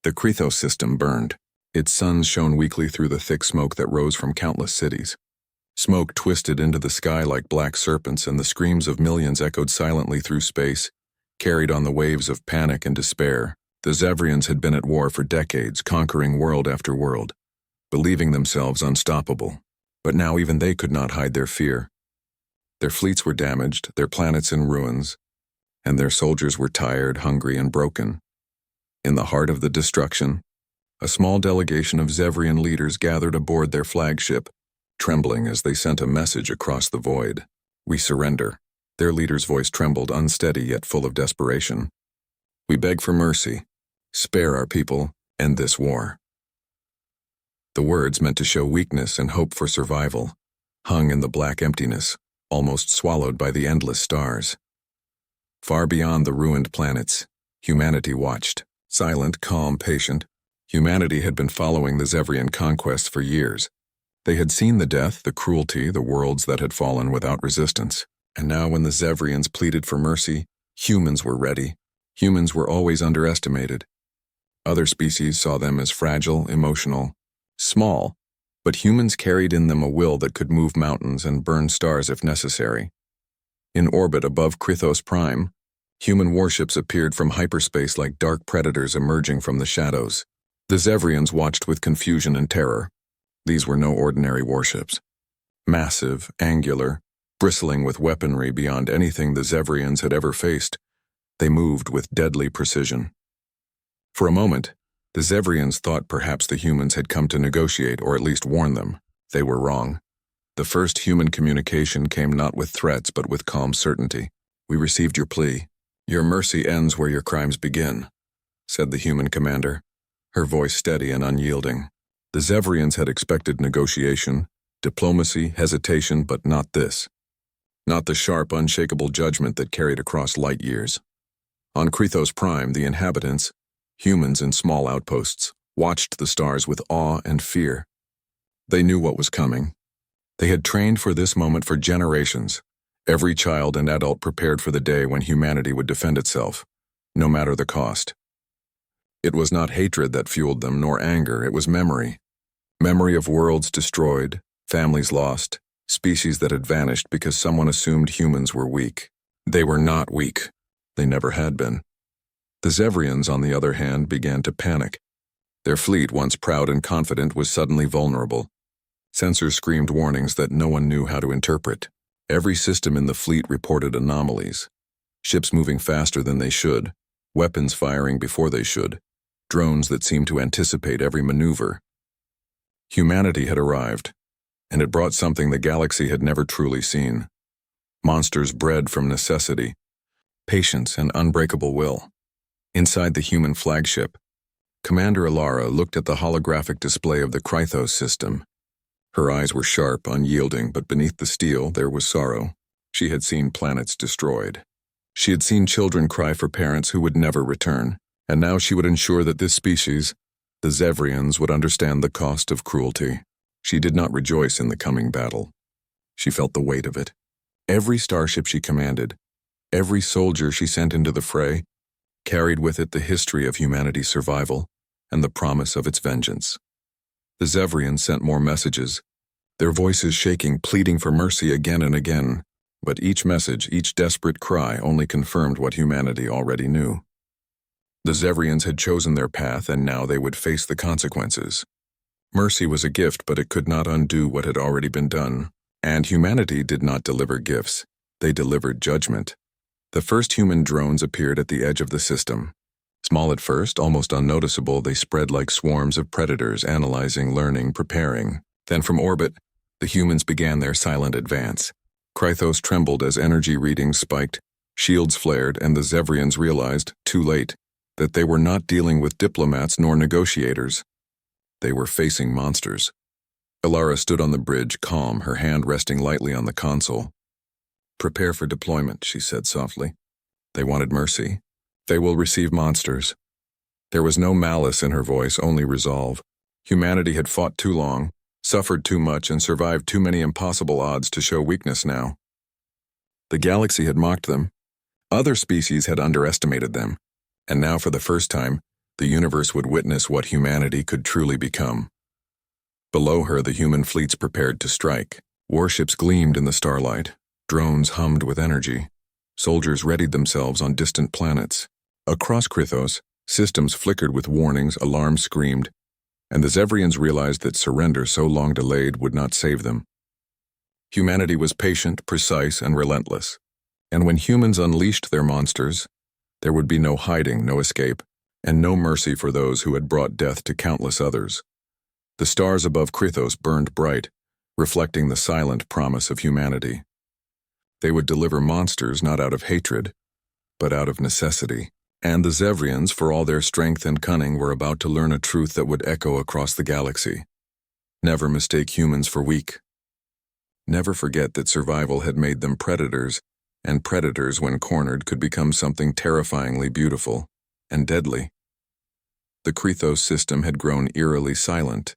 The Krithos system burned. Its suns shone weakly through the thick smoke that rose from countless cities. Smoke twisted into the sky like black serpents, and the screams of millions echoed silently through space, carried on the waves of panic and despair. The Zevrians had been at war for decades, conquering world after world, believing themselves unstoppable. But now even they could not hide their fear. Their fleets were damaged, their planets in ruins, and their soldiers were tired, hungry, and broken. In the heart of the destruction, a small delegation of Zevrian leaders gathered aboard their flagship, trembling as they sent a message across the void. "We surrender." Their leader's voice trembled, unsteady yet full of desperation. "We beg for mercy. Spare our people, end this war." The words, meant to show weakness and hope for survival, hung in the black emptiness, almost swallowed by the endless stars. Far beyond the ruined planets, humanity watched. Silent, calm, patient, humanity had been following the Zevrian conquests for years. They had seen the death, the cruelty, the worlds that had fallen without resistance. And now when the Zevrians pleaded for mercy, humans were ready. Humans were always underestimated. Other species saw them as fragile, emotional, small, but humans carried in them a will that could move mountains and burn stars if necessary. In orbit above Krithos Prime, human warships appeared from hyperspace like dark predators emerging from the shadows. The Zevrians watched with confusion and terror. These were no ordinary warships. Massive, angular, bristling with weaponry beyond anything the Zevrians had ever faced, they moved with deadly precision. For a moment, the Zevrians thought perhaps the humans had come to negotiate or at least warn them. They were wrong. The first human communication came not with threats but with calm certainty. "We received your plea. Your mercy ends where your crimes begin," said the human commander, her voice steady and unyielding. The Zevrians had expected negotiation, diplomacy, hesitation, but not this. Not the sharp, unshakable judgment that carried across light years. On Krithos Prime, the inhabitants, humans in small outposts, watched the stars with awe and fear. They knew what was coming. They had trained for this moment for generations. Every child and adult prepared for the day when humanity would defend itself, no matter the cost. It was not hatred that fueled them, nor anger, it was memory. Memory of worlds destroyed, families lost, species that had vanished because someone assumed humans were weak. They were not weak. They never had been. The Zevrians, on the other hand, began to panic. Their fleet, once proud and confident, was suddenly vulnerable. Sensors screamed warnings that no one knew how to interpret. Every system in the fleet reported anomalies. Ships moving faster than they should, weapons firing before they should, drones that seemed to anticipate every maneuver. Humanity had arrived, and it brought something the galaxy had never truly seen. Monsters bred from necessity, patience and unbreakable will. Inside the human flagship, Commander Alara looked at the holographic display of the Krithos system. Her eyes were sharp, unyielding, but beneath the steel there was sorrow. She had seen planets destroyed. She had seen children cry for parents who would never return, and now she would ensure that this species, the Zevrians, would understand the cost of cruelty. She did not rejoice in the coming battle. She felt the weight of it. Every starship she commanded, every soldier she sent into the fray, carried with it the history of humanity's survival and the promise of its vengeance. The Zevrians sent more messages, their voices shaking, pleading for mercy again and again, but each message, each desperate cry, only confirmed what humanity already knew. The Zevrians had chosen their path, and now they would face the consequences. Mercy was a gift, but it could not undo what had already been done. And humanity did not deliver gifts. They delivered judgment. The first human drones appeared at the edge of the system. Small at first, almost unnoticeable, they spread like swarms of predators, analyzing, learning, preparing. Then from orbit, the humans began their silent advance. Krithos trembled as energy readings spiked, shields flared, and the Zevrians realized, too late, that they were not dealing with diplomats nor negotiators. They were facing monsters. Alara stood on the bridge, calm, her hand resting lightly on the console. "Prepare for deployment," she said softly. They wanted mercy. They will receive monsters. There was no malice in her voice, only resolve. Humanity had fought too long, suffered too much, and survived too many impossible odds to show weakness now. The galaxy had mocked them. Other species had underestimated them. And now, for the first time, The universe would witness what humanity could truly become. Below her, the human fleets prepared to strike. Warships gleamed in the starlight. Drones hummed with energy. Soldiers readied themselves on distant planets. Across Krythos, systems flickered with warnings, alarms screamed, and the Zevrians realized that surrender so long delayed would not save them. Humanity was patient, precise, and relentless. And when humans unleashed their monsters, there would be no hiding, no escape, and no mercy for those who had brought death to countless others. The stars above Krythos burned bright, reflecting the silent promise of humanity. They would deliver monsters not out of hatred, but out of necessity. And the Zevrians, for all their strength and cunning, were about to learn a truth that would echo across the galaxy. Never mistake humans for weak. Never forget that survival had made them predators, and predators, when cornered, could become something terrifyingly beautiful and deadly. The Krythos system had grown eerily silent.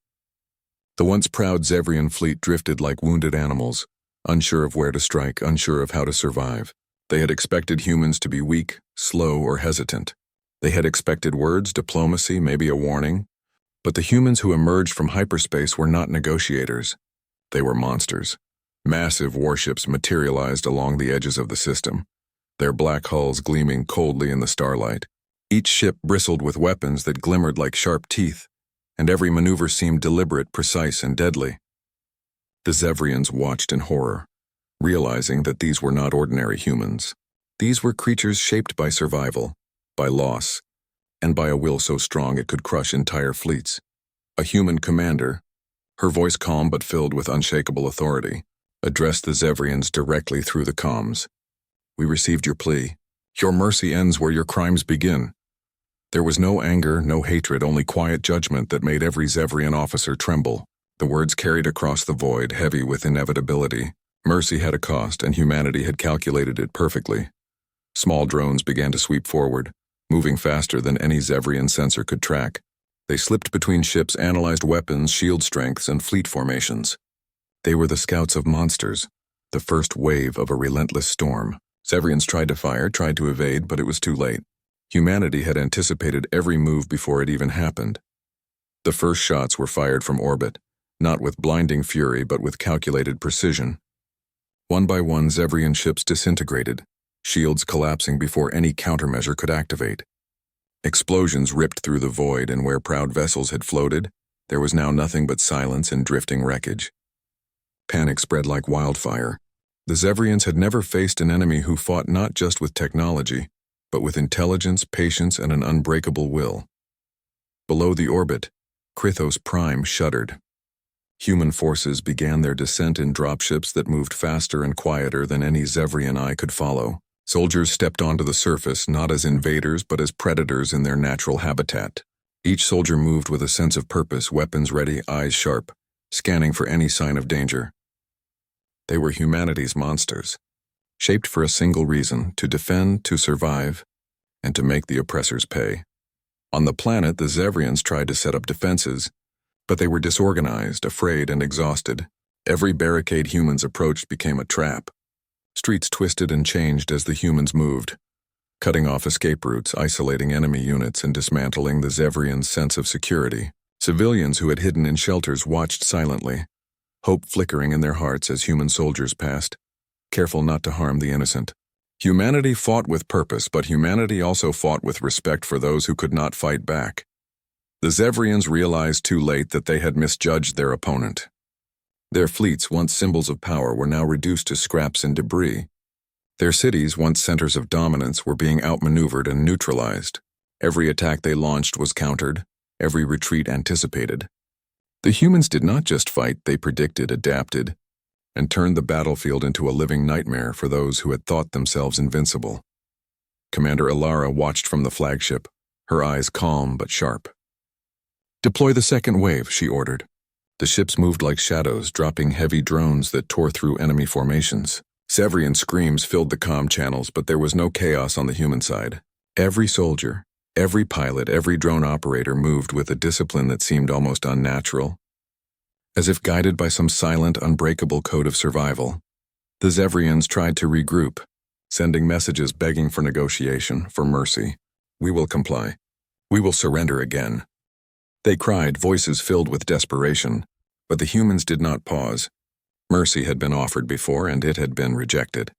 The once proud Zevrian fleet drifted like wounded animals, unsure of where to strike, unsure of how to survive. They had expected humans to be weak, slow, or hesitant. They had expected words, diplomacy, maybe a warning. But the humans who emerged from hyperspace were not negotiators. They were monsters. Massive warships materialized along the edges of the system, their black hulls gleaming coldly in the starlight. Each ship bristled with weapons that glimmered like sharp teeth, and every maneuver seemed deliberate, precise, and deadly. The Zevrians watched in horror, realizing that these were not ordinary humans. These were creatures shaped by survival, by loss, and by a will so strong it could crush entire fleets. A human commander, her voice calm but filled with unshakable authority, addressed the Zevrians directly through the comms. "We received your plea. Your mercy ends where your crimes begin." There was no anger, no hatred, only quiet judgment that made every Zevrian officer tremble. The words carried across the void, heavy with inevitability. Mercy had a cost, and humanity had calculated it perfectly. Small drones began to sweep forward, moving faster than any Zevrian sensor could track. They slipped between ships, analyzed weapons, shield strengths, and fleet formations. They were the scouts of monsters, the first wave of a relentless storm. Zevrians tried to fire, tried to evade, but it was too late. Humanity had anticipated every move before it even happened. The first shots were fired from orbit, not with blinding fury but with calculated precision. One by one, Zevrian ships disintegrated, shields collapsing before any countermeasure could activate. Explosions ripped through the void, and where proud vessels had floated, there was now nothing but silence and drifting wreckage. Panic spread like wildfire. The Zevrians had never faced an enemy who fought not just with technology, but with intelligence, patience, and an unbreakable will. Below the orbit, Krythos Prime shuddered. Human forces began their descent in dropships that moved faster and quieter than any Zevrian eye could follow. Soldiers stepped onto the surface not as invaders but as predators in their natural habitat. Each soldier moved with a sense of purpose, weapons ready, eyes sharp, scanning for any sign of danger. They were humanity's monsters, shaped for a single reason: to defend, to survive, and to make the oppressors pay. On the planet, the Zevrians tried to set up defenses, but they were disorganized, afraid, and exhausted. Every barricade humans approached became a trap. Streets twisted and changed as the humans moved, cutting off escape routes, isolating enemy units, and dismantling the Zevrians' sense of security. Civilians who had hidden in shelters watched silently, hope flickering in their hearts as human soldiers passed, careful not to harm the innocent. Humanity fought with purpose, but humanity also fought with respect for those who could not fight back. The Zevrians realized too late that they had misjudged their opponent. Their fleets, once symbols of power, were now reduced to scraps and debris. Their cities, once centers of dominance, were being outmaneuvered and neutralized. Every attack they launched was countered, every retreat anticipated. The humans did not just fight, they predicted, adapted, and turned the battlefield into a living nightmare for those who had thought themselves invincible. Commander Ilara watched from the flagship, her eyes calm but sharp. "Deploy the second wave," she ordered. The ships moved like shadows, dropping heavy drones that tore through enemy formations. Zevrian screams filled the comm channels, but there was no chaos on the human side. Every soldier, every pilot, every drone operator moved with a discipline that seemed almost unnatural, as if guided by some silent, unbreakable code of survival. The Zevrians tried to regroup, sending messages begging for negotiation, for mercy. "We will comply. We will surrender again. They cried, voices filled with desperation, but the humans did not pause. Mercy had been offered before, and it had been rejected.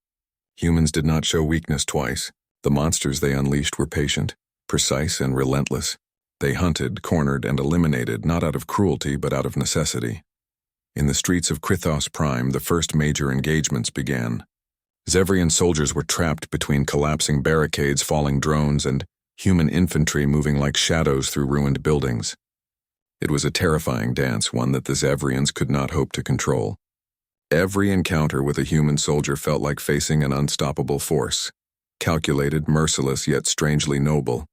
Humans did not show weakness twice. The monsters they unleashed were patient, precise, and relentless. They hunted, cornered, and eliminated not out of cruelty but out of necessity. In the streets of Krythos Prime, the first major engagements began. Zevrian soldiers were trapped between collapsing barricades, falling drones, and human infantry moving like shadows through ruined buildings. It was a terrifying dance, one that the Zevrians could not hope to control. Every encounter with a human soldier felt like facing an unstoppable force, calculated, merciless, yet strangely noble.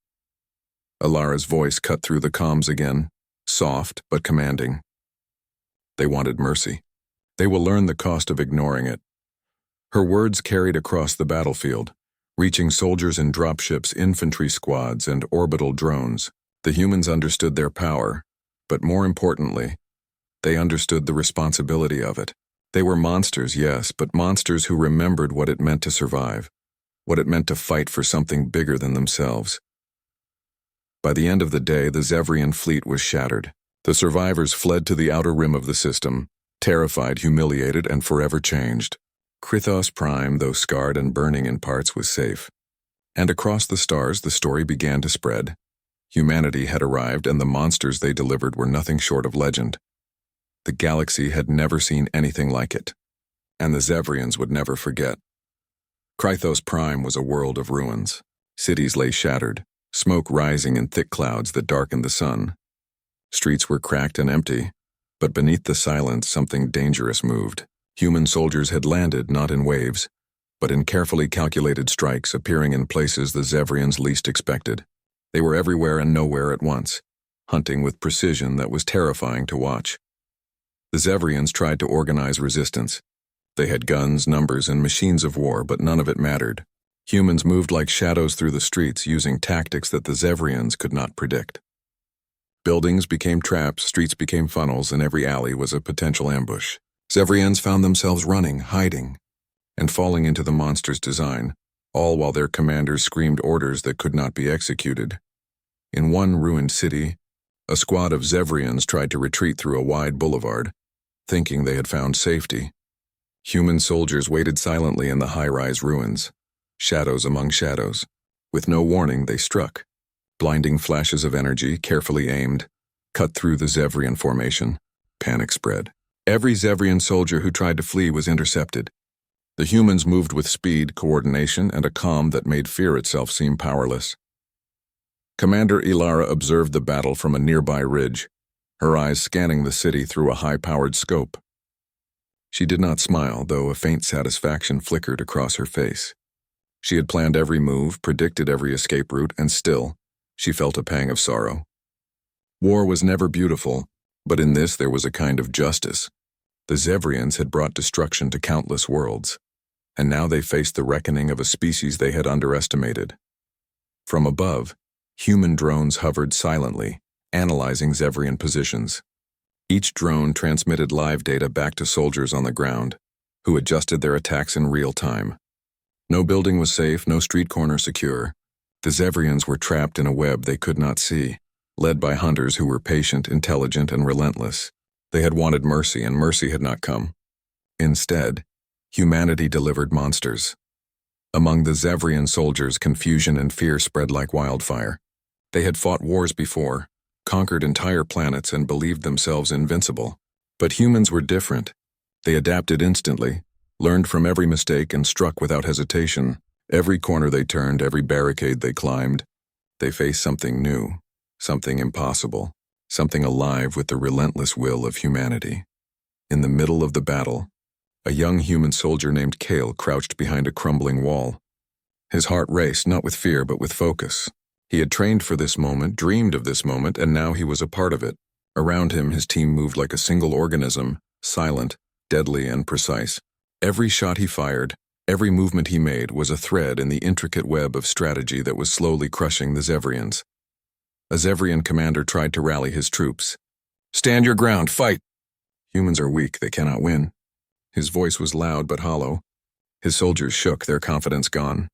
Alara's voice cut through the comms again, soft but commanding. They wanted mercy. They will learn the cost of ignoring it. Her words carried across the battlefield, reaching soldiers in dropships, infantry squads, and orbital drones. The humans understood their power, but more importantly, they understood the responsibility of it. They were monsters, yes, but monsters who remembered what it meant to survive, what it meant to fight for something bigger than themselves. By the end of the day, the Zevrian fleet was shattered. The survivors fled to the outer rim of the system, terrified, humiliated, and forever changed. Krythos Prime, though scarred and burning in parts, was safe. And across the stars, the story began to spread. Humanity had arrived, and the monsters they delivered were nothing short of legend. The galaxy had never seen anything like it, and the Zevrians would never forget. Krythos Prime was a world of ruins. Cities lay shattered, smoke rising in thick clouds that darkened the sun. Streets were cracked and empty, but beneath the silence something dangerous moved. Human soldiers had landed not in waves, but in carefully calculated strikes appearing in places the Zevrians least expected. They were everywhere and nowhere at once, hunting with precision that was terrifying to watch. The Zevrians tried to organize resistance. They had guns, numbers, and machines of war, but none of it mattered. Humans moved like shadows through the streets using tactics that the Zevrians could not predict. Buildings became traps, streets became funnels, and every alley was a potential ambush. Zevrians found themselves running, hiding, and falling into the monster's design, all while their commanders screamed orders that could not be executed. In one ruined city, a squad of Zevrians tried to retreat through a wide boulevard, thinking they had found safety. Human soldiers waited silently in the high-rise ruins, shadows among shadows. With no warning, they struck. Blinding flashes of energy, carefully aimed, cut through the Zevrian formation. Panic spread. Every Zevrian soldier who tried to flee was intercepted. The humans moved with speed, coordination, and a calm that made fear itself seem powerless. Commander Ilara observed the battle from a nearby ridge, her eyes scanning the city through a high-powered scope. She did not smile, though a faint satisfaction flickered across her face. She had planned every move, predicted every escape route, and still, she felt a pang of sorrow. War was never beautiful, but in this there was a kind of justice. The Zevrians had brought destruction to countless worlds, and now they faced the reckoning of a species they had underestimated. From above, human drones hovered silently, analyzing Zevrian positions. Each drone transmitted live data back to soldiers on the ground, who adjusted their attacks in real time. No building was safe, no street corner secure. The Zevrians were trapped in a web they could not see, led by hunters who were patient, intelligent, and relentless. They had wanted mercy, and mercy had not come. Instead, humanity delivered monsters. Among the Zevrian soldiers, confusion and fear spread like wildfire. They had fought wars before, conquered entire planets, and believed themselves invincible. But humans were different. They adapted instantly, learned from every mistake, and struck without hesitation. Every corner they turned, every barricade they climbed, they faced something new, something impossible, something alive with the relentless will of humanity. In the middle of the battle, a young human soldier named Kale crouched behind a crumbling wall. His heart raced, not with fear but with focus. He had trained for this moment, dreamed of this moment, and now he was a part of it. Around him, his team moved like a single organism, silent, deadly, and precise. Every shot he fired, every movement he made was a thread in the intricate web of strategy that was slowly crushing the Zevrians. A Zevrian commander tried to rally his troops. "Stand your ground, fight! Humans are weak, they cannot win." His voice was loud but hollow. His soldiers shook, their confidence gone.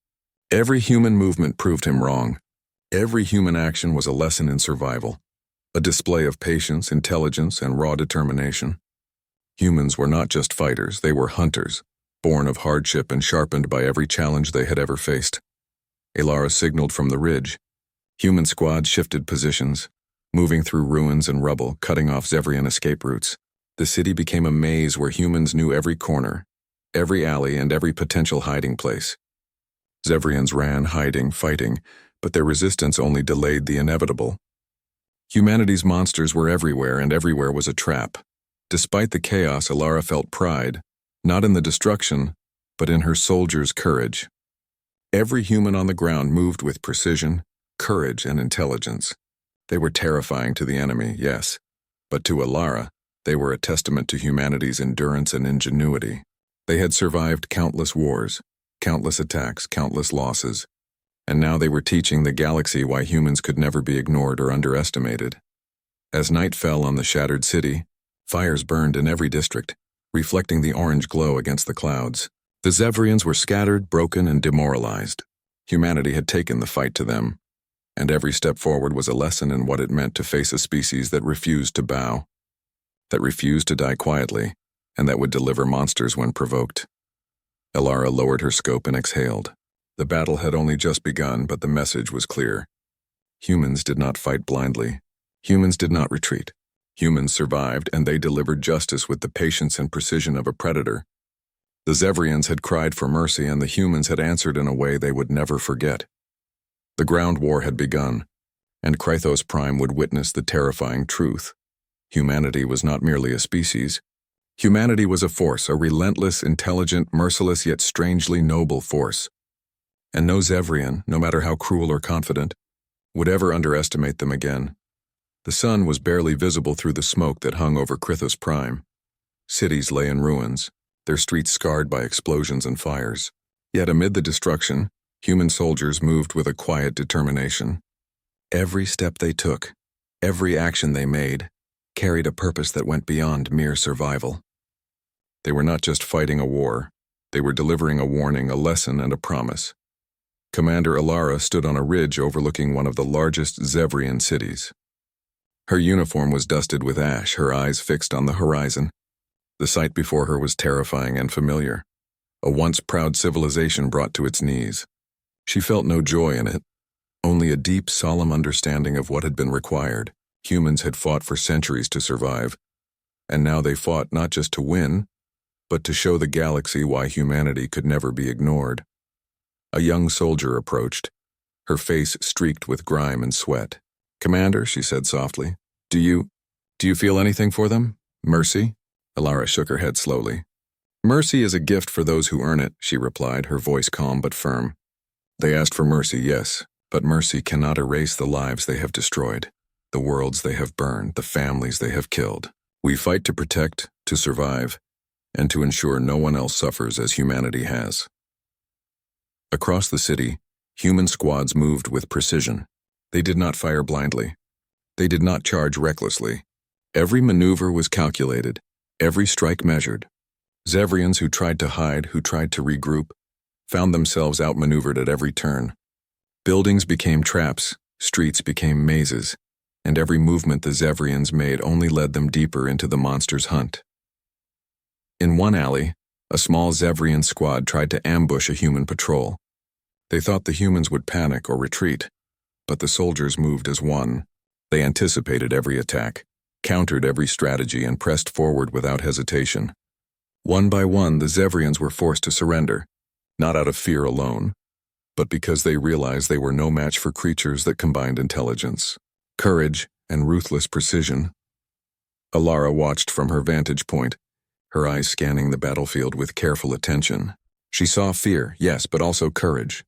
Every human movement proved him wrong. Every human action was a lesson in survival, a display of patience, intelligence, and raw determination. Humans were not just fighters, they were hunters, born of hardship and sharpened by every challenge they had ever faced. Alara signaled from the ridge. Human squads shifted positions, moving through ruins and rubble, cutting off Zevrian escape routes. The city became a maze where humans knew every corner, every alley, and every potential hiding place. Zevrians ran, hiding, fighting, but their resistance only delayed the inevitable. Humanity's monsters were everywhere, and everywhere was a trap. Despite the chaos, Alara felt pride, not in the destruction, but in her soldiers' courage. Every human on the ground moved with precision, courage, and intelligence. They were terrifying to the enemy, yes, but to Alara, they were a testament to humanity's endurance and ingenuity. They had survived countless wars, countless attacks, countless losses, and now they were teaching the galaxy why humans could never be ignored or underestimated. As night fell on the shattered city, fires burned in every district, reflecting the orange glow against the clouds. The Zevrians were scattered, broken, and demoralized. Humanity had taken the fight to them, and every step forward was a lesson in what it meant to face a species that refused to bow, that refused to die quietly, and that would deliver monsters when provoked. Alara lowered her scope and exhaled. The battle had only just begun, but the message was clear. Humans did not fight blindly. Humans did not retreat. Humans survived, and they delivered justice with the patience and precision of a predator. The Zevrians had cried for mercy, and the humans had answered in a way they would never forget. The ground war had begun, and Krythos Prime would witness the terrifying truth. Humanity was not merely a species. Humanity was a force, a relentless, intelligent, merciless, yet strangely noble force. And no Zevrian, no matter how cruel or confident, would ever underestimate them again. The sun was barely visible through the smoke that hung over Krythos Prime. Cities lay in ruins, their streets scarred by explosions and fires. Yet amid the destruction, human soldiers moved with a quiet determination. Every step they took, every action they made, carried a purpose that went beyond mere survival. They were not just fighting a war, they were delivering a warning, a lesson, and a promise. Commander Alara stood on a ridge overlooking one of the largest Zevrian cities. Her uniform was dusted with ash, her eyes fixed on the horizon. The sight before her was terrifying and familiar, a once proud civilization brought to its knees. She felt no joy in it, only a deep, solemn understanding of what had been required. Humans had fought for centuries to survive, and now they fought not just to win, but to show the galaxy why humanity could never be ignored. A young soldier approached, her face streaked with grime and sweat. "Commander," she said softly, do you feel anything for them? Mercy?" Alara shook her head slowly. "Mercy is a gift for those who earn it," she replied, her voice calm but firm. "They asked for mercy, yes, but mercy cannot erase the lives they have destroyed, the worlds they have burned, the families they have killed. We fight to protect, to survive, and to ensure no one else suffers as humanity has." Across the city, human squads moved with precision. They did not fire blindly. They did not charge recklessly. Every maneuver was calculated, every strike measured. Zevrians who tried to hide, who tried to regroup, found themselves outmaneuvered at every turn. Buildings became traps, streets became mazes, and every movement the Zevrians made only led them deeper into the monster's hunt. In one alley, a small Zevrian squad tried to ambush a human patrol. They thought the humans would panic or retreat, but the soldiers moved as one. They anticipated every attack, countered every strategy, and pressed forward without hesitation. One by one, the Zevrians were forced to surrender, not out of fear alone, but because they realized they were no match for creatures that combined intelligence, courage, and ruthless precision. Alara watched from her vantage point, her eyes scanning the battlefield with careful attention. She saw fear, yes, but also courage.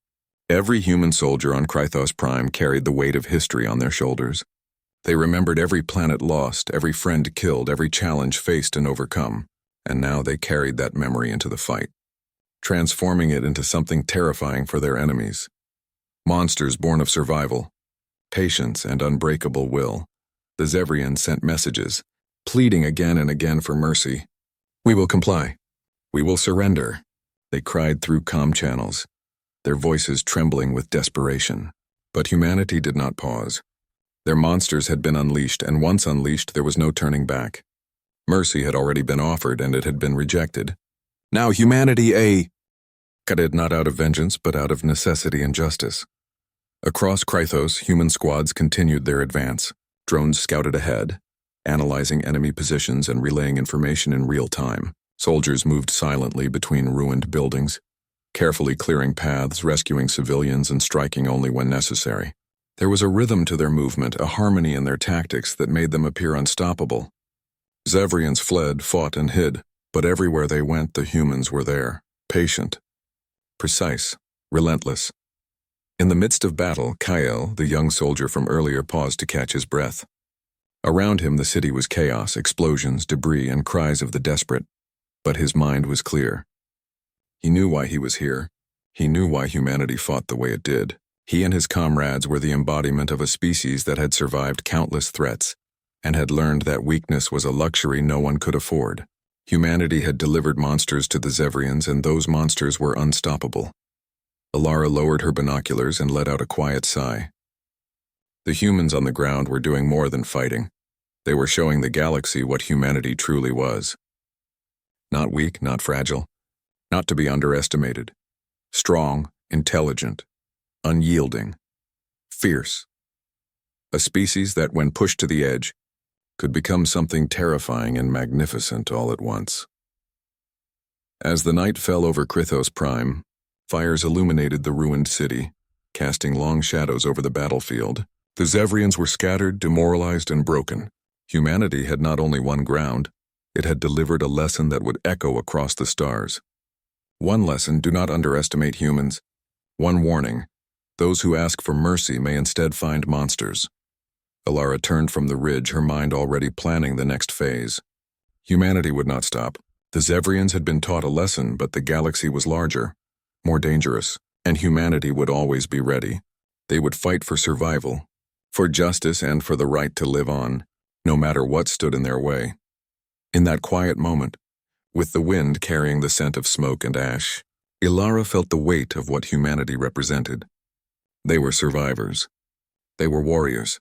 Every human soldier on Krythos Prime carried the weight of history on their shoulders. They remembered every planet lost, every friend killed, every challenge faced and overcome, and now they carried that memory into the fight, transforming it into something terrifying for their enemies. Monsters born of survival, patience, and unbreakable will. The Zevrians sent messages, pleading again and again for mercy. "We will comply. We will surrender," they cried through comm channels, their voices trembling with desperation. But humanity did not pause. Their monsters had been unleashed, and once unleashed, there was no turning back. Mercy had already been offered, and it had been rejected. Now humanity cut it not out of vengeance, but out of necessity and justice. Across Krythos, human squads continued their advance. Drones scouted ahead, analyzing enemy positions and relaying information in real time. Soldiers moved silently between ruined buildings, carefully clearing paths, rescuing civilians, and striking only when necessary. There was a rhythm to their movement, a harmony in their tactics that made them appear unstoppable. Zevrians fled, fought, and hid, but everywhere they went, the humans were there, patient, precise, relentless. In the midst of battle, Kael, the young soldier from earlier, paused to catch his breath. Around him, the city was chaos, explosions, debris, and cries of the desperate. But his mind was clear. He knew why he was here. He knew why humanity fought the way it did. He and his comrades were the embodiment of a species that had survived countless threats and had learned that weakness was a luxury no one could afford. Humanity had delivered monsters to the Zevrians, and those monsters were unstoppable. Alara lowered her binoculars and let out a quiet sigh. The humans on the ground were doing more than fighting. They were showing the galaxy what humanity truly was. Not weak, not fragile, not to be underestimated. Strong, intelligent, unyielding, fierce. A species that, when pushed to the edge, could become something terrifying and magnificent all at once. As the night fell over Krythos Prime, fires illuminated the ruined city, casting long shadows over the battlefield. The Zevrians were scattered, demoralized, and broken. Humanity had not only won ground, it had delivered a lesson that would echo across the stars. One lesson: do not underestimate humans. One warning: those who ask for mercy may instead find monsters. Alara turned from the ridge, her mind already planning the next phase. Humanity would not stop. The Zevrians had been taught a lesson, but the galaxy was larger, more dangerous, and humanity would always be ready. They would fight for survival, for justice, and for the right to live on, no matter what stood in their way. In that quiet moment, with the wind carrying the scent of smoke and ash, Alara felt the weight of what humanity represented. They were survivors. They were warriors.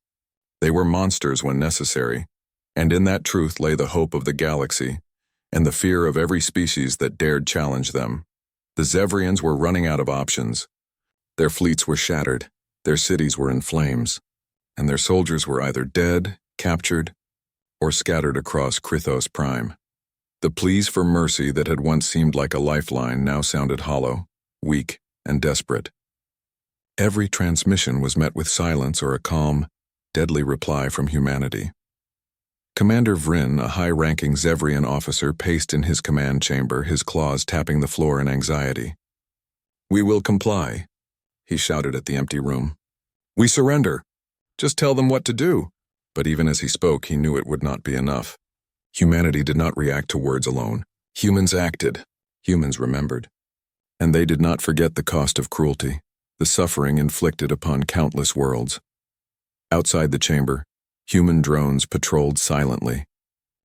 They were monsters when necessary, and in that truth lay the hope of the galaxy and the fear of every species that dared challenge them. The Zevrians were running out of options. Their fleets were shattered, their cities were in flames, and their soldiers were either dead, captured, or scattered across Krythos Prime. The pleas for mercy that had once seemed like a lifeline now sounded hollow, weak, and desperate. Every transmission was met with silence or a calm, deadly reply from humanity. Commander Vryn, a high-ranking Zevrian officer, paced in his command chamber, his claws tapping the floor in anxiety. "We will comply," he shouted at the empty room. "We surrender. Just tell them what to do." But even as he spoke, he knew it would not be enough. Humanity did not react to words alone. Humans acted. Humans remembered. And they did not forget the cost of cruelty, the suffering inflicted upon countless worlds. Outside the chamber, human drones patrolled silently.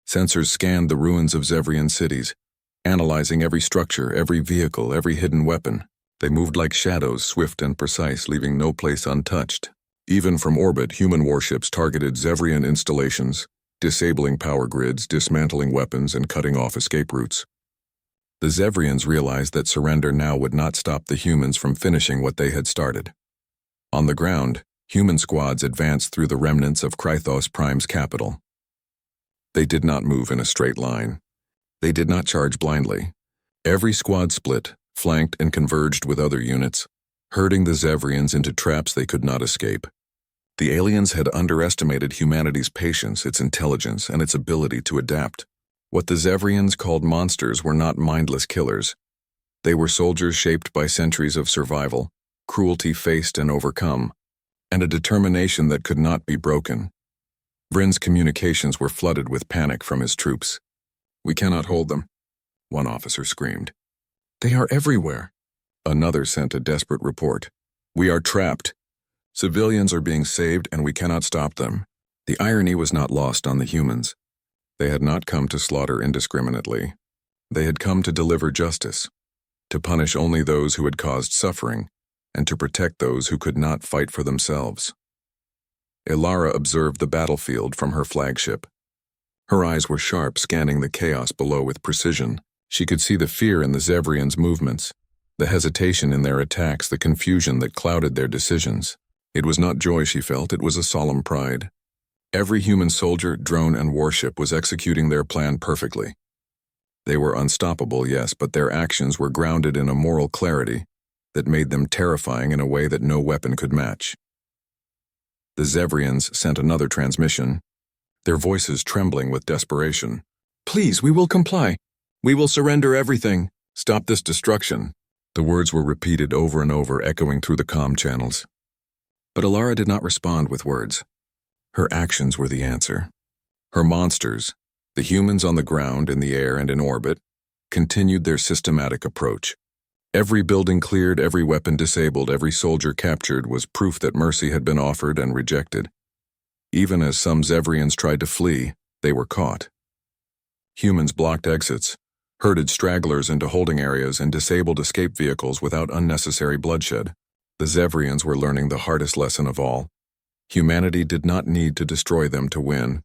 Sensors scanned the ruins of Zevrian cities, analyzing every structure, every vehicle, every hidden weapon. They moved like shadows, swift and precise, leaving no place untouched. Even from orbit, human warships targeted Zevrian installations, disabling power grids, dismantling weapons, and cutting off escape routes. The Zevrians realized that surrender now would not stop the humans from finishing what they had started. On the ground, human squads advanced through the remnants of Krythos Prime's capital. They did not move in a straight line. They did not charge blindly. Every squad split, flanked, and converged with other units, herding the Zevrians into traps they could not escape. The aliens had underestimated humanity's patience, its intelligence, and its ability to adapt. What the Zevrians called monsters were not mindless killers. They were soldiers shaped by centuries of survival, cruelty faced and overcome, and a determination that could not be broken. Vryn's communications were flooded with panic from his troops. "We cannot hold them," one officer screamed. "They are everywhere." Another sent a desperate report. "We are trapped. Civilians are being saved and we cannot stop them." The irony was not lost on the humans. They had not come to slaughter indiscriminately. They had come to deliver justice, to punish only those who had caused suffering, and to protect those who could not fight for themselves. Ilara observed the battlefield from her flagship. Her eyes were sharp, scanning the chaos below with precision. She could see the fear in the Zevrians' movements, the hesitation in their attacks, the confusion that clouded their decisions. It was not joy she felt, it was a solemn pride. Every human soldier, drone, and warship was executing their plan perfectly. They were unstoppable, yes, but their actions were grounded in a moral clarity that made them terrifying in a way that no weapon could match. The Zevrians sent another transmission, their voices trembling with desperation. "Please, we will comply. We will surrender everything. Stop this destruction." The words were repeated over and over, echoing through the comm channels. But Ilara did not respond with words. Her actions were the answer. Her monsters, the humans on the ground, in the air, and in orbit, continued their systematic approach. Every building cleared, every weapon disabled, every soldier captured was proof that mercy had been offered and rejected. Even as some Zevrians tried to flee, they were caught. Humans blocked exits, herded stragglers into holding areas, and disabled escape vehicles without unnecessary bloodshed. The Zevrians were learning the hardest lesson of all. Humanity did not need to destroy them to win.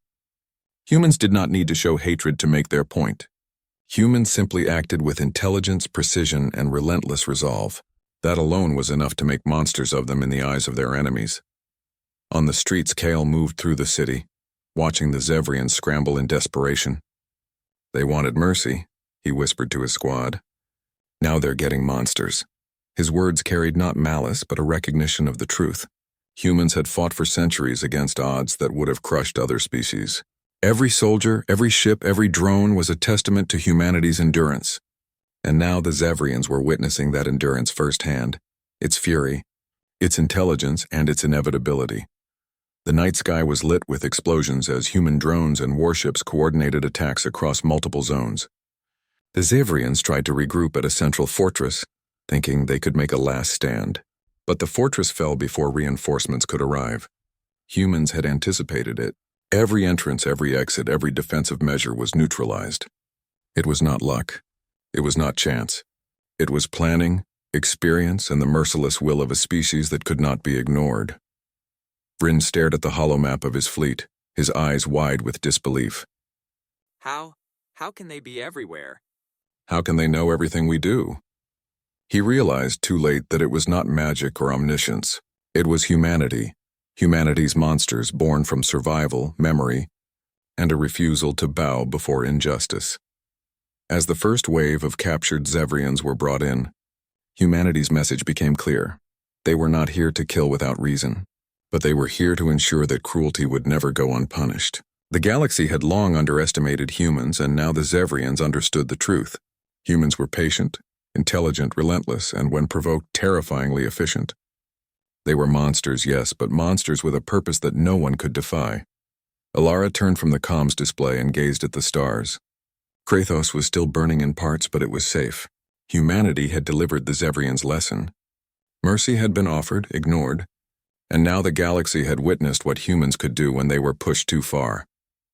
Humans did not need to show hatred to make their point. Humans simply acted with intelligence, precision, and relentless resolve. That alone was enough to make monsters of them in the eyes of their enemies. On the streets, Kale moved through the city, watching the Zevrians scramble in desperation. "They wanted mercy," he whispered to his squad. "Now they're getting monsters." His words carried not malice, but a recognition of the truth. Humans had fought for centuries against odds that would have crushed other species. Every soldier, every ship, every drone was a testament to humanity's endurance. And now the Zevrians were witnessing that endurance firsthand, its fury, its intelligence, and its inevitability. The night sky was lit with explosions as human drones and warships coordinated attacks across multiple zones. The Zevrians tried to regroup at a central fortress, thinking they could make a last stand. But the fortress fell before reinforcements could arrive. Humans had anticipated it. Every entrance, every exit, every defensive measure was neutralized. It was not luck. It was not chance. It was planning, experience, and the merciless will of a species that could not be ignored. Bryn stared at the hollow map of his fleet, his eyes wide with disbelief. How can they be everywhere? How can they know everything we do? He realized too late that it was not magic or omniscience. It was humanity. Humanity's monsters born from survival, memory, and a refusal to bow before injustice. As the first wave of captured Zevrians were brought in, humanity's message became clear. They were not here to kill without reason, but they were here to ensure that cruelty would never go unpunished. The galaxy had long underestimated humans, and now the Zevrians understood the truth. Humans were patient, intelligent, relentless, and when provoked, terrifyingly efficient. They were monsters, yes, but monsters with a purpose that no one could defy. Ilara turned from the comms display and gazed at the stars. Kratos was still burning in parts, but it was safe. Humanity had delivered the Zevrians' lesson. Mercy had been offered, ignored, and now the galaxy had witnessed what humans could do when they were pushed too far.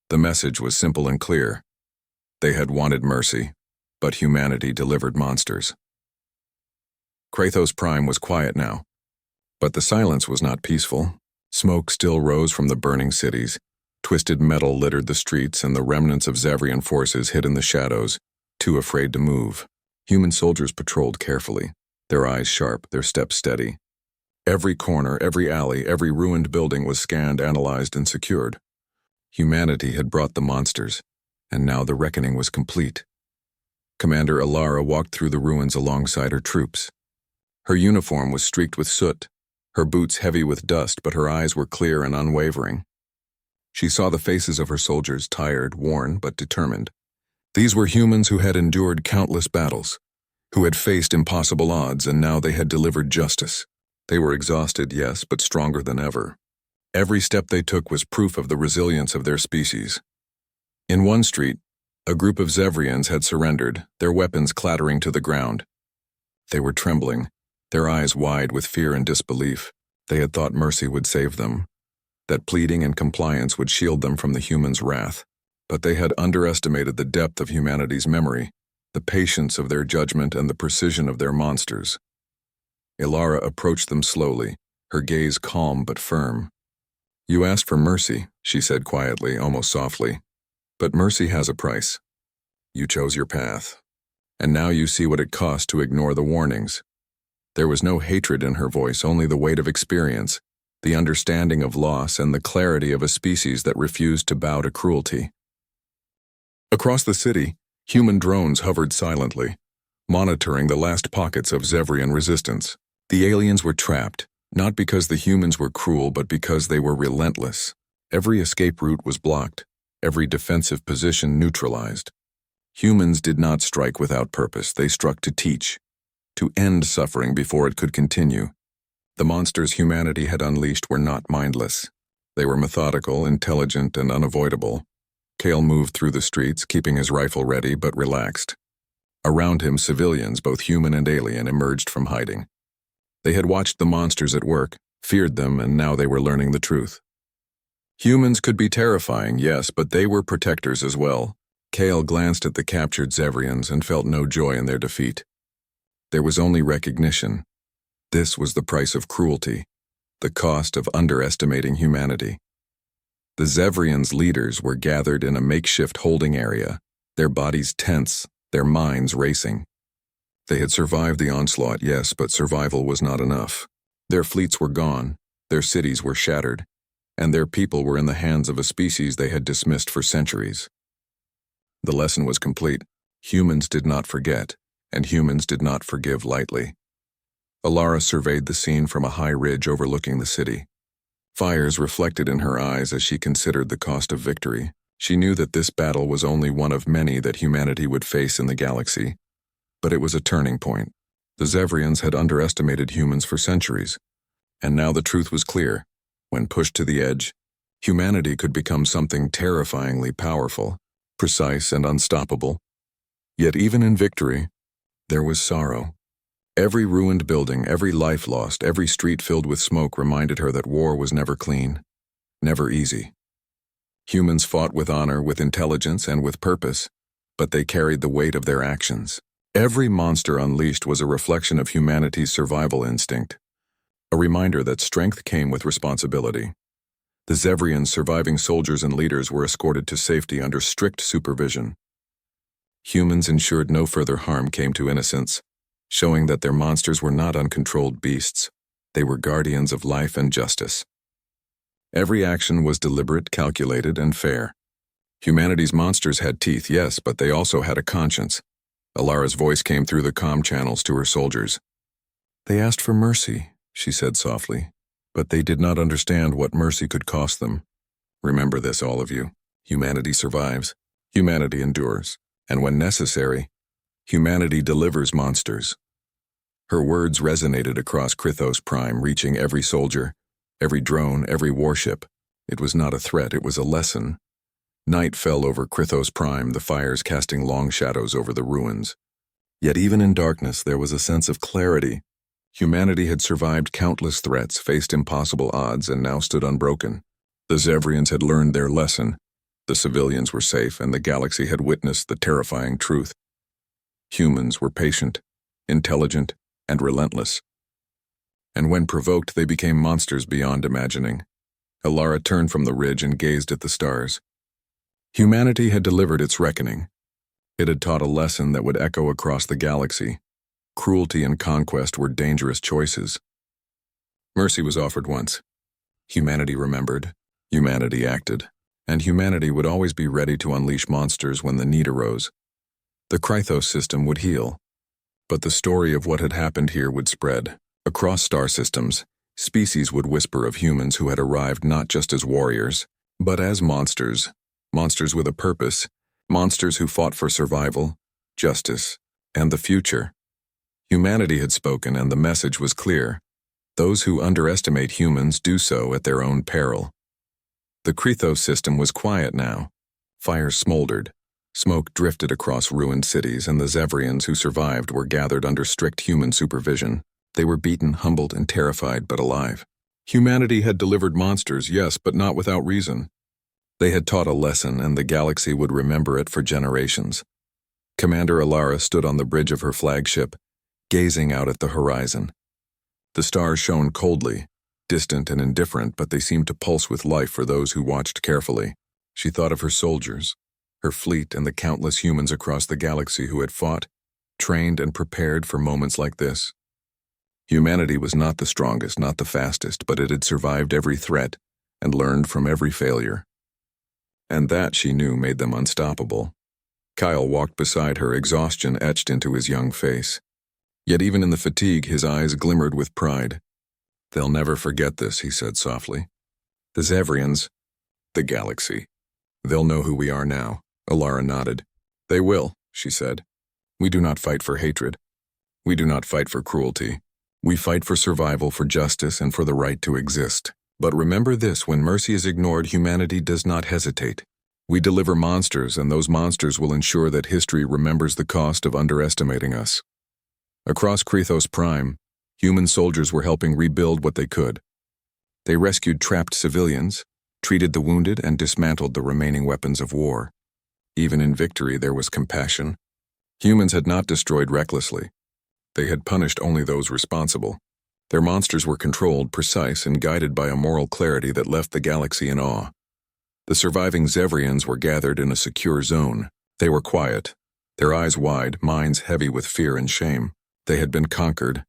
The message was simple and clear. They had wanted mercy, but humanity delivered monsters. Kratos Prime was quiet now. But the silence was not peaceful. Smoke still rose from the burning cities. Twisted metal littered the streets, and the remnants of Zevrian forces hid in the shadows, too afraid to move. Human soldiers patrolled carefully, their eyes sharp, their steps steady. Every corner, every alley, every ruined building was scanned, analyzed, and secured. Humanity had brought the monsters, and now the reckoning was complete. Commander Ilara walked through the ruins alongside her troops. Her uniform was streaked with soot, her boots heavy with dust, but her eyes were clear and unwavering. She saw the faces of her soldiers, tired, worn, but determined. These were humans who had endured countless battles, who had faced impossible odds, and now they had delivered justice. They were exhausted, yes, but stronger than ever. Every step they took was proof of the resilience of their species. In one street, a group of Zevrians had surrendered, their weapons clattering to the ground. They were trembling, their eyes wide with fear and disbelief. They had thought mercy would save them, that pleading and compliance would shield them from the humans' wrath. But they had underestimated the depth of humanity's memory, the patience of their judgment, and the precision of their monsters. Ilara approached them slowly, her gaze calm but firm. "You asked for mercy," she said quietly, almost softly. "But mercy has a price. You chose your path. And now you see what it cost to ignore the warnings." There was no hatred in her voice, only the weight of experience, the understanding of loss, and the clarity of a species that refused to bow to cruelty. Across the city, human drones hovered silently, monitoring the last pockets of Zevrian resistance. The aliens were trapped, not because the humans were cruel, but because they were relentless. Every escape route was blocked, every defensive position neutralized. Humans did not strike without purpose. They struck to teach, to end suffering before it could continue. The monsters humanity had unleashed were not mindless. They were methodical, intelligent, and unavoidable. Kale moved through the streets, keeping his rifle ready but relaxed. Around him, civilians, both human and alien, emerged from hiding. They had watched the monsters at work, feared them, and now they were learning the truth. Humans could be terrifying, yes, but they were protectors as well. Kale glanced at the captured Zevrians and felt no joy in their defeat. There was only recognition. This was the price of cruelty, the cost of underestimating humanity. The Zevrians' leaders were gathered in a makeshift holding area, their bodies tense, their minds racing. They had survived the onslaught, yes, but survival was not enough. Their fleets were gone, their cities were shattered, and their people were in the hands of a species they had dismissed for centuries. The lesson was complete. Humans did not forget, and humans did not forgive lightly. Ilara surveyed the scene from a high ridge overlooking the city. Fires reflected in her eyes as she considered the cost of victory. She knew that this battle was only one of many that humanity would face in the galaxy. But it was a turning point. The Zevrians had underestimated humans for centuries, and now the truth was clear. When pushed to the edge, humanity could become something terrifyingly powerful, precise and unstoppable. Yet even in victory, there was sorrow. Every ruined building, every life lost, every street filled with smoke reminded her that war was never clean, never easy. Humans fought with honor, with intelligence, and with purpose, but they carried the weight of their actions. Every monster unleashed was a reflection of humanity's survival instinct, a reminder that strength came with responsibility. The Zevrians' surviving soldiers and leaders were escorted to safety under strict supervision. Humans ensured no further harm came to innocents, showing that their monsters were not uncontrolled beasts. They were guardians of life and justice. Every action was deliberate, calculated, and fair. Humanity's monsters had teeth, yes, but they also had a conscience. Ilara's voice came through the comm channels to her soldiers. "They asked for mercy," she said softly, "but they did not understand what mercy could cost them. Remember this, all of you. Humanity survives. Humanity endures. And when necessary, humanity delivers monsters." Her words resonated across Krythos Prime, reaching every soldier, every drone, every warship. It was not a threat, it was a lesson. Night fell over Krythos Prime, the fires casting long shadows over the ruins. Yet even in darkness there was a sense of clarity. Humanity had survived countless threats, faced impossible odds, and now stood unbroken. The Zevrians had learned their lesson. The civilians were safe, and the galaxy had witnessed the terrifying truth. Humans were patient, intelligent, and relentless. And when provoked, they became monsters beyond imagining. Ilara turned from the ridge and gazed at the stars. Humanity had delivered its reckoning. It had taught a lesson that would echo across the galaxy. Cruelty and conquest were dangerous choices. Mercy was offered once. Humanity remembered, humanity acted, and humanity would always be ready to unleash monsters when the need arose. The Krythos system would heal, but the story of what had happened here would spread. Across star systems, species would whisper of humans who had arrived not just as warriors, but as monsters. Monsters with a purpose, monsters who fought for survival, justice, and the future. Humanity had spoken, and the message was clear. Those who underestimate humans do so at their own peril. The Krythos system was quiet now. Fires smoldered. Smoke drifted across ruined cities, and the Zevrians who survived were gathered under strict human supervision. They were beaten, humbled, and terrified, but alive. Humanity had delivered monsters, yes, but not without reason. They had taught a lesson, and the galaxy would remember it for generations. Commander Ilara stood on the bridge of her flagship, gazing out at the horizon. The stars shone coldly, distant and indifferent, but they seemed to pulse with life for those who watched carefully. She thought of her soldiers, her fleet, and the countless humans across the galaxy who had fought, trained, and prepared for moments like this. Humanity was not the strongest, not the fastest, but it had survived every threat and learned from every failure. And that, she knew, made them unstoppable. Kyle walked beside her, exhaustion etched into his young face. Yet even in the fatigue, his eyes glimmered with pride. "They'll never forget this," he said softly. "The Zevrians, the galaxy. They'll know who we are now." Alara nodded. "They will," she said. "We do not fight for hatred. We do not fight for cruelty. We fight for survival, for justice, and for the right to exist. But remember this, when mercy is ignored, humanity does not hesitate. We deliver monsters, and those monsters will ensure that history remembers the cost of underestimating us." Across Krithos Prime, human soldiers were helping rebuild what they could. They rescued trapped civilians, treated the wounded, and dismantled the remaining weapons of war. Even in victory, there was compassion. Humans had not destroyed recklessly. They had punished only those responsible. Their monsters were controlled, precise, and guided by a moral clarity that left the galaxy in awe. The surviving Zevrians were gathered in a secure zone. They were quiet, their eyes wide, minds heavy with fear and shame. They had been conquered,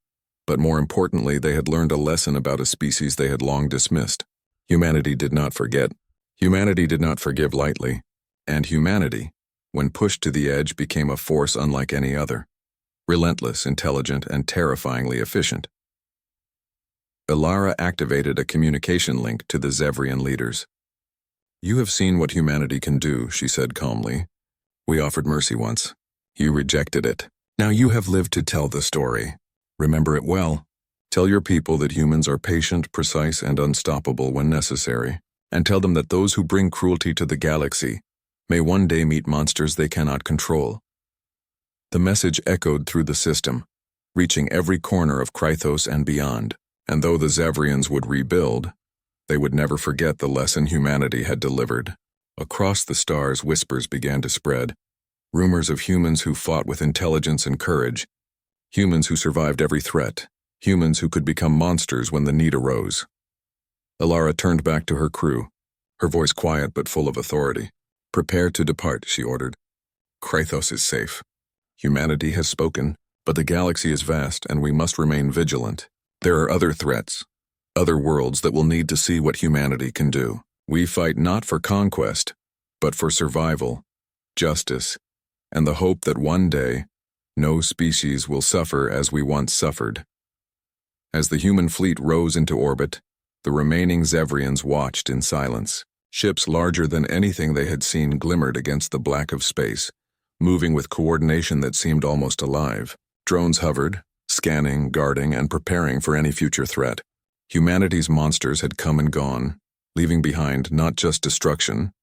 but more importantly, they had learned a lesson about a species they had long dismissed. Humanity did not forget. Humanity did not forgive lightly. And humanity, when pushed to the edge, became a force unlike any other. Relentless, intelligent, and terrifyingly efficient. Alara activated a communication link to the Zevrian leaders. "You have seen what humanity can do," she said calmly. "We offered mercy once. You rejected it. Now you have lived to tell the story. Remember it well. Tell your people that humans are patient, precise, and unstoppable when necessary. And tell them that those who bring cruelty to the galaxy may one day meet monsters they cannot control." The message echoed through the system, reaching every corner of Krithos and beyond. And though the Zevrians would rebuild, they would never forget the lesson humanity had delivered. Across the stars, whispers began to spread. Rumors of humans who fought with intelligence and courage. Humans who survived every threat. Humans who could become monsters when the need arose. Alara turned back to her crew, her voice quiet but full of authority. "Prepare to depart," she ordered. "Krithos is safe. Humanity has spoken, but the galaxy is vast and we must remain vigilant. There are other threats, other worlds that will need to see what humanity can do. We fight not for conquest, but for survival, justice, and the hope that one day, no species will suffer as we once suffered." As the human fleet rose into orbit, the remaining Zevrians watched in silence. Ships larger than anything they had seen glimmered against the black of space, moving with coordination that seemed almost alive. Drones hovered, scanning, guarding, and preparing for any future threat. Humanity's monsters had come and gone, leaving behind not just destruction,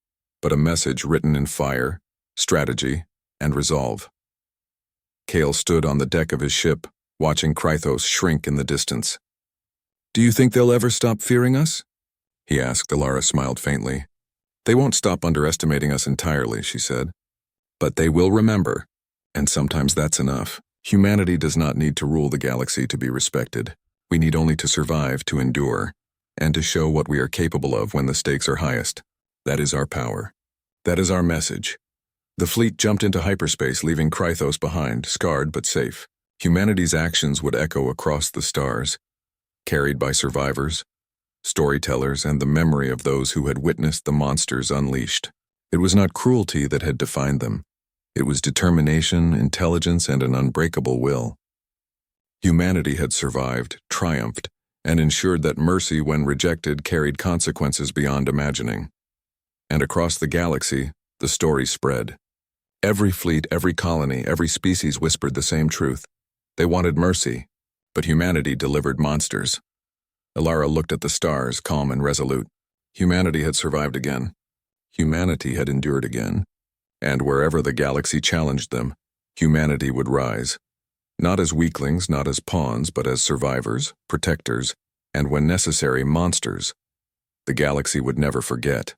but a message written in fire, strategy, and resolve. Kale stood on the deck of his ship, watching Krithos shrink in the distance. "Do you think they'll ever stop fearing us?" he asked. Alara smiled faintly. "They won't stop underestimating us entirely," she said. "But they will remember, and sometimes that's enough. Humanity does not need to rule the galaxy to be respected. We need only to survive, to endure, and to show what we are capable of when the stakes are highest. That is our power. That is our message." The fleet jumped into hyperspace, leaving Krithos behind, scarred but safe. Humanity's actions would echo across the stars, carried by survivors, storytellers, and the memory of those who had witnessed the monsters unleashed. It was not cruelty that had defined them. It was determination, intelligence, and an unbreakable will. Humanity had survived, triumphed, and ensured that mercy, when rejected, carried consequences beyond imagining. And across the galaxy, the story spread. Every fleet, every colony, every species whispered the same truth. They wanted mercy, but humanity delivered monsters. Alara looked at the stars, calm and resolute. Humanity had survived again. Humanity had endured again. And wherever the galaxy challenged them, humanity would rise. Not as weaklings, not as pawns, but as survivors, protectors, and when necessary, monsters. The galaxy would never forget.